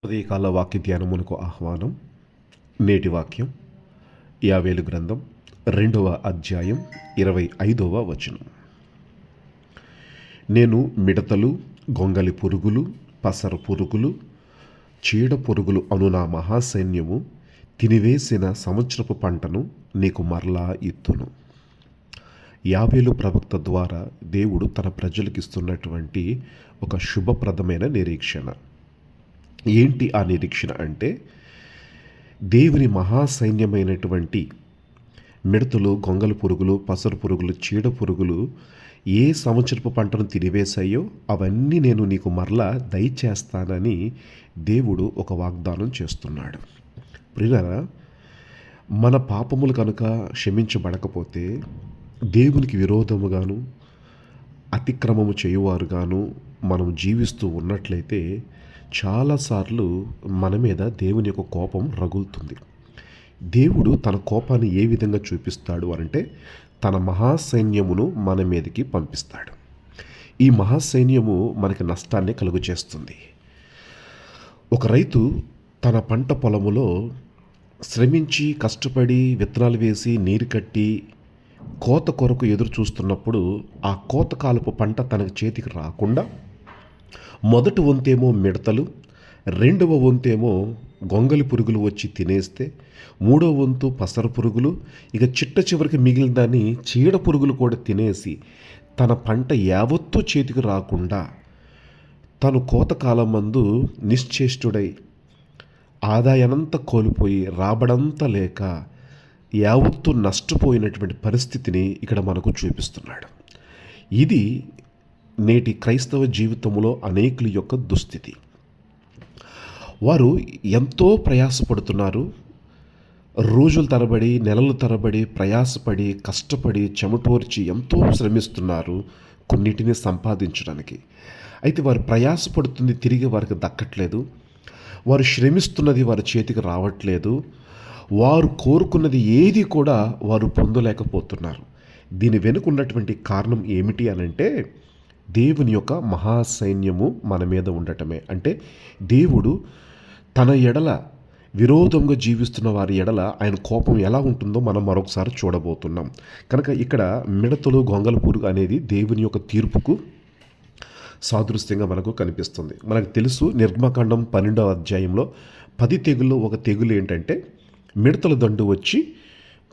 ఉదయకాల వాక్య ధ్యానమునకు ఆహ్వానం. నేటి వాక్యం యావేలు గ్రంథం 2వ అధ్యాయం 25వ వచనం. నేను మిడతలు, గొంగలి పురుగులు, పసర పురుగులు, చీడ పురుగులు అను నా మహాసైన్యము తినివేసిన సంవత్సరపు పంటను నీకు మరలా ఇత్తును. యావేలు ప్రవక్త ద్వారా దేవుడు తన ప్రజలకు ఇస్తున్నటువంటి ఒక శుభప్రదమైన నిరీక్షణ. ఏంటి ఆ నిరీక్షణ అంటే, దేవుని మహాసైన్యమైనటువంటి మిడతలు, గొంగలి పురుగులు, పసరు పురుగులు, చీడ పురుగులు ఏ సంవత్సరపు పంటను తినివేశాయో అవన్నీ నేను నీకు మరలా దయచేస్తానని దేవుడు ఒక వాగ్దానం చేస్తున్నాడు. ప్రియులారా, మన పాపములు కనుక క్షమించబడకపోతే దేవునికి విరోధముగాను అతిక్రమము చేయువారుగాను మనం జీవిస్తూ ఉన్నట్లయితే చాలాసార్లు మన మీద దేవుని యొక్క కోపం రగులుతుంది. దేవుడు తన కోపాన్ని ఏ విధంగా చూపిస్తాడు అంటే, తన మహాసైన్యమును మన మీదకి పంపిస్తాడు. ఈ మహాసైన్యము మనకి నష్టాన్ని కలుగు చేస్తుంది. ఒక రైతు తన పంట పొలములో శ్రమించి కష్టపడి విత్తనాలు వేసి నీరు కట్టి కోత కొరకు ఎదురు చూస్తున్నప్పుడు ఆ కోతకాలపు పంట తన చేతికి రాకుండా మొదటి వంతేమో మిడతలు, రెండవ వంతేమో గొంగలి పురుగులు వచ్చి తినేస్తే, మూడవ వంతు పసర పురుగులు, ఇక చిట్ట చివరికి మిగిలిన దాన్ని చీడ పురుగులు కూడా తినేసి తన పంట యావత్తూ చేతికి రాకుండా తను కోతకాలం మందు నిశ్చేష్టుడై ఆదాయానంతా కోల్పోయి రాబడంతా లేక యావత్తు నష్టపోయినటువంటి పరిస్థితిని ఇక్కడ మనకు చూపిస్తున్నాడు. ఇది నేటి క్రైస్తవ జీవితంలో అనేకుల యొక్క దుస్థితి. వారు ఎంతో ప్రయాసపడుతున్నారు. రోజుల తరబడి, నెలల తరబడి ప్రయాసపడి, కష్టపడి, చెమటోర్చి ఎంతో శ్రమిస్తున్నారు కొన్నిటిని సంపాదించడానికి. అయితే వారు ప్రయాసపడుతుంది తిరిగి వారికి దక్కట్లేదు. వారు శ్రమిస్తున్నది వారి చేతికి రావట్లేదు. వారు కోరుకున్నది ఏది కూడా వారు పొందలేకపోతున్నారు. దీని వెనుక ఉన్నటువంటి కారణం ఏమిటి అనంటే, దేవుని యొక్క మహాసైన్యము మన మీద ఉండటమే. అంటే దేవుడు తన ఎడల విరోధంగా జీవిస్తున్న వారి ఎడల ఆయన కోపం ఎలా ఉంటుందో మనం మరొకసారి చూడబోతున్నాం. కనుక ఇక్కడ మిడతలు, గొంగల పురుగు అనేది దేవుని యొక్క తీర్పుకు సాదృశ్యంగా మనకు కనిపిస్తుంది. మనకు తెలుసు, నిర్గమకాండం 12వ అధ్యాయంలో 10 తెగుల్లో ఒక తెగులు ఏంటంటే మిడతల దండు వచ్చి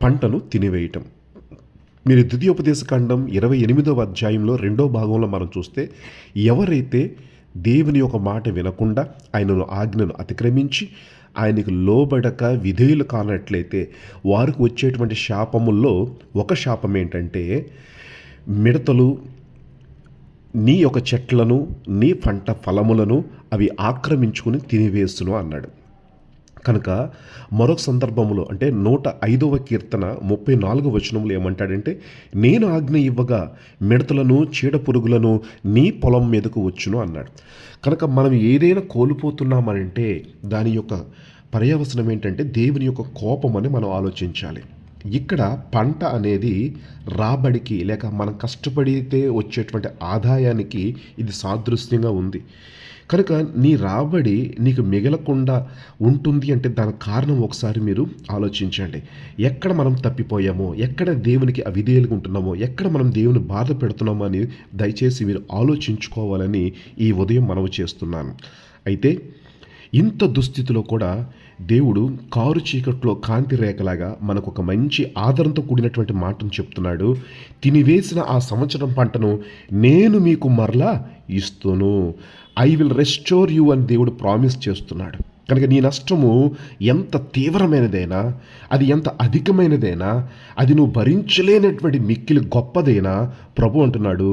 పంటను తినివేయటం. మీరు ద్వితీయోపదేశకాండం 28వ అధ్యాయంలో 2వ భాగంలో మనం చూస్తే, ఎవరైతే దేవుని యొక్క మాట వినకుండా ఆయనను ఆజ్ఞను అతిక్రమించి ఆయనకు లోబడక విధేయులు కానట్లయితే వారికి వచ్చేటువంటి శాపముల్లో ఒక శాపం ఏంటంటే, మిడతలు నీ యొక్క చెట్లను, నీ పంట ఫలములను అవి ఆక్రమించుకుని తినివేస్తును అన్నాడు. కనుక మరొక సందర్భంలో అంటే 105వ కీర్తన 34వ వచనంలో ఏమంటాడంటే, నేను ఆజ్ఞ ఇవ్వగా మిడతలను, చీడ పురుగులను నీ పొలం మీదకు వచ్చును అన్నాడు. కనుక మనం ఏదైనా కోల్పోతున్నామనంటే దాని యొక్క పర్యవసనం ఏంటంటే దేవుని యొక్క కోపం అని మనం ఆలోచించాలి. ఇక్కడ పంట అనేది రాబడికి లేక మనం కష్టపడితే వచ్చేటువంటి ఆదాయానికి ఇది సాదృశ్యంగా ఉంది. కనుక నీ రాబడి నీకు మిగలకుండా ఉంటుంది అంటే దానికి కారణం ఒకసారి మీరు ఆలోచించండి. ఎక్కడ మనం తప్పిపోయామో, ఎక్కడ దేవునికి అవిధేయులుగా ఉంటున్నామో, ఎక్కడ మనం దేవుని బాధ పెడుతున్నామో అని దయచేసి మీరు ఆలోచించుకోవాలని ఈ ఉదయం మనవి చేస్తున్నాను. అయితే ఇంత దుస్థితిలో కూడా దేవుడు కారు చీకట్లో కాంతి రేఖలాగా మనకు ఒక మంచి ఆదరణతో కూడినటువంటి మాటను చెప్తున్నాడు. తినివేసిన ఆ సంవత్సరం పంటను నేను మీకు మరలా ఇస్తును. ఐ విల్ రెస్టోర్ యూ అని దేవుడు ప్రామిస్ చేస్తున్నాడు. కనుక నీ నష్టము ఎంత తీవ్రమైనదైనా, అది ఎంత అధికమైనదైనా, అది నువ్వు భరించలేనటువంటి మిక్కిలి గొప్పదైనా ప్రభు అంటున్నాడు,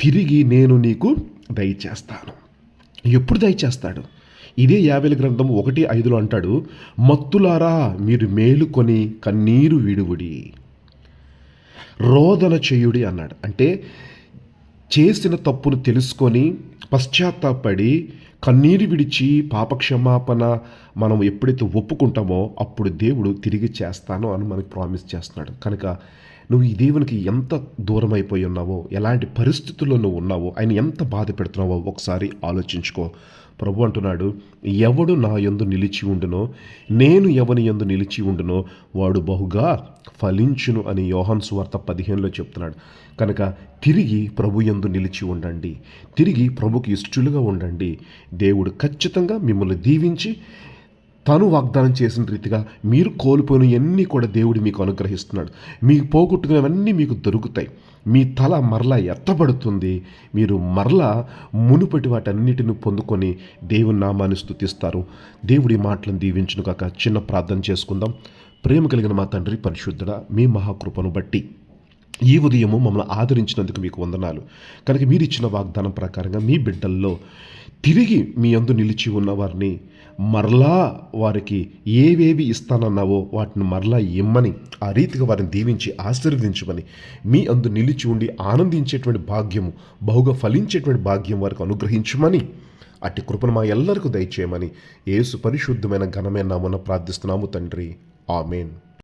తిరిగి నేను నీకు దయచేస్తాను. ఎప్పుడు దయచేస్తాడు? ఇదే యావేలు గ్రంథం 1:5లో అంటాడు, మత్తులారా మీరు మేలుకొని కన్నీరు విడువుడి, రోదన చేయుడి అన్నాడు. అంటే చేసిన తప్పును తెలుసుకొని పశ్చాత్తాపడి కన్నీరు విడిచి పాపక్షమాపణ మనం ఎప్పుడైతే ఒప్పుకుంటామో అప్పుడు దేవుడు తిరిగి చేస్తానో అని మనకు ప్రామిస్ చేస్తున్నాడు. కనుక నువ్వు ఈ దేవునికి ఎంత దూరం అయిపోయి ఉన్నావో, ఎలాంటి పరిస్థితుల్లో నువ్వు ఉన్నావో, ఆయన ఎంత బాధ పెడుతున్నావో ఒకసారి ఆలోచించుకో. ప్రభు అంటున్నాడు, ఎవడు నా యందు నిలిచి ఉండునో, నేను ఎవని యందు నిలిచి ఉండునో వాడు బహుగా ఫలించును అని యోహాను సువార్త 15లో చెప్తున్నాడు. కనుక తిరిగి ప్రభు యందు నిలిచి ఉండండి, తిరిగి ప్రభుకి ఇష్టలుగా ఉండండి. దేవుడు ఖచ్చితంగా మిమ్మల్ని దీవించి తను వాగ్దానం చేసిన రీతిగా మీరు కోల్పోయినవన్నీ కూడా దేవుడు మీకు అనుగ్రహిస్తున్నాడు. మీకు పోగొట్టుకున్నవన్నీ మీకు దొరుకుతాయి. మీ తల మరలా ఎత్తబడుతుంది. మీరు మరలా మునుపటి వాటన్నిటిని పొందుకొని దేవుని నామాన్ని స్తుతిస్తారు. దేవుడి మాటలను దీవించును కాక. చిన్న ప్రార్థన చేసుకుందాం. ప్రేమ కలిగిన మా తండ్రి పరిశుద్ధుడా, మీ మహాకృపను బట్టి ఈ ఉదయము మమ్మల్ని ఆదరించినందుకు మీకు వందనాలు. కనుక మీరు ఇచ్చిన వాగ్దానం ప్రకారంగా మీ బిడ్డల్లో తిరిగి మీ యందు నిలిచి ఉన్న వారిని మరలా వారికి ఏవేవి ఇస్తానన్నావో వాటిని మరలా ఇమ్మని, ఆ రీతిగా వారిని దీవించి ఆశీర్వదించమని, మీ అందు నిలిచి ఉండి ఆనందించేటువంటి భాగ్యము, బహుగా ఫలించేటువంటి భాగ్యం వారికి అనుగ్రహించమని, అట్టి కృపను మా ఎల్లరికూ దయచేయమని యేసు పరిశుద్ధమైన ఘనమైన నామమున ప్రార్థిస్తున్నాము తండ్రి. ఆమేన్.